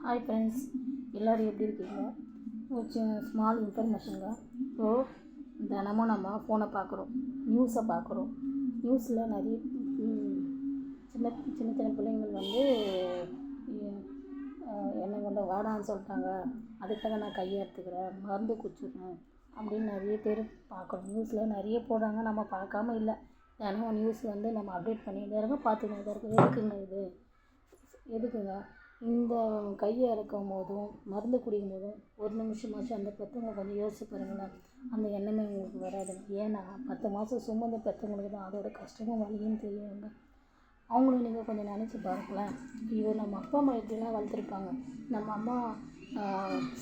Hi friends, எல்லோரும் எப்படி இருக்கீங்க? ஒரு ஸ்மால் இன்ஃபர்மேஷனுங்க. இப்போது தினமும் நம்ம ஃபோனை பார்க்குறோம், நியூஸை பார்க்குறோம். நியூஸில் நிறைய சின்ன சின்ன சின்ன பிள்ளைங்கள் வந்து என்னை கொண்டு வாடான்னு சொல்லிட்டாங்க, அதுக்காக நான் கையை எடுத்துக்கிறேன், மருந்து குடிச்சிடுறேன் அப்படின்னு நிறைய பேர் பார்க்குறோம். நியூஸில் நிறைய போடுறாங்க, நம்ம பார்க்காம இல்லை. தினமும் நியூஸ் வந்து நம்ம அப்டேட் பண்ணிட்டு இருக்கோம், பார்த்துக்கிட்டு இருக்கோம். எதுக்குங்க இது? எதுக்குங்க இந்த கையை இறக்கும் போதும் மருந்து குடிக்கும் போதும் ஒரு நிமிஷமாச்சும் அந்த பெற்றவங்க கொஞ்சம் யோசிச்சு பாருங்களேன். அந்த எண்ணமே உங்களுக்கு வராதுங்க. ஏன்னா 10 மாதம் சுமந்த பெற்றவங்களுக்கு தான் அதோட கஷ்டமும் வலியும் தெரியுங்க. அவங்களும் நீங்கள் கொஞ்சம் நினச்சி பாருங்களேன். இது நம்ம அப்பா அம்மா எப்படிலாம் வளர்த்துருப்பாங்க. நம்ம அம்மா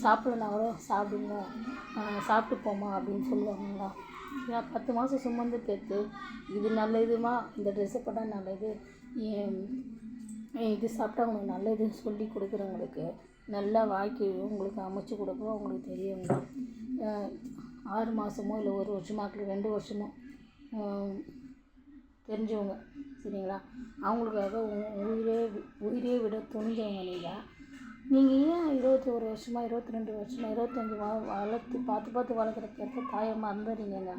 சாப்பிடலனா கூட சாப்பிடுங்க, சாப்பிட்டு போமா அப்படின்னு சொல்லுவாங்களா? ஏன் 10 மாதம் சுமந்து பெற்று இது நல்லதுமா, இந்த ட்ரெஸ்ஸை போட்டால் நல்லது, இது சாப்பிட்டா உங்களுக்கு நல்லதுன்னு சொல்லி கொடுக்குறவங்களுக்கு நல்லா வாழ்க்கையும் உங்களுக்கு அமைச்சு கொடுக்கும். அவங்களுக்கு தெரியுங்க. 6 மாதமோ இல்லை 1 வருஷமோ 2 வருஷமோ தெரிஞ்சவங்க, சரிங்களா? அவங்களுக்காக உயிரே விட துணிஞ்சவங்க. நீங்கள் ஏன் 21 வருஷமா 22 வருஷமா 25 வளர்த்து பார்த்து வளர்க்குற பெற்ற தாயை மறந்துடுறீங்க?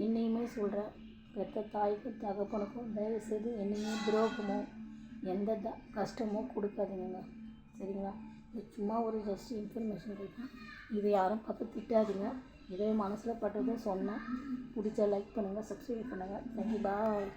என்னையுமே சொல்கிறேன், பெற்ற தாய்க்கும் தகப்பனுக்கும் தயவுசெய்து என்னையுமே துரோகமோ எந்த கஷ்டமோ கொடுக்காதீங்க, சரிங்களா? இது சும்மா ஒரு ஜஸ்ட் இன்ஃபர்மேஷன் கொடுத்தேன். இது யாரும் பார்த்து திட்டாதீங்க. இதே மனசில் பட்டதை சொன்னேன். பிடிச்சா லைக் பண்ணுங்கள், சப்ஸ்கிரைப் பண்ணுங்கள். தேங்க்யூ, பாய்.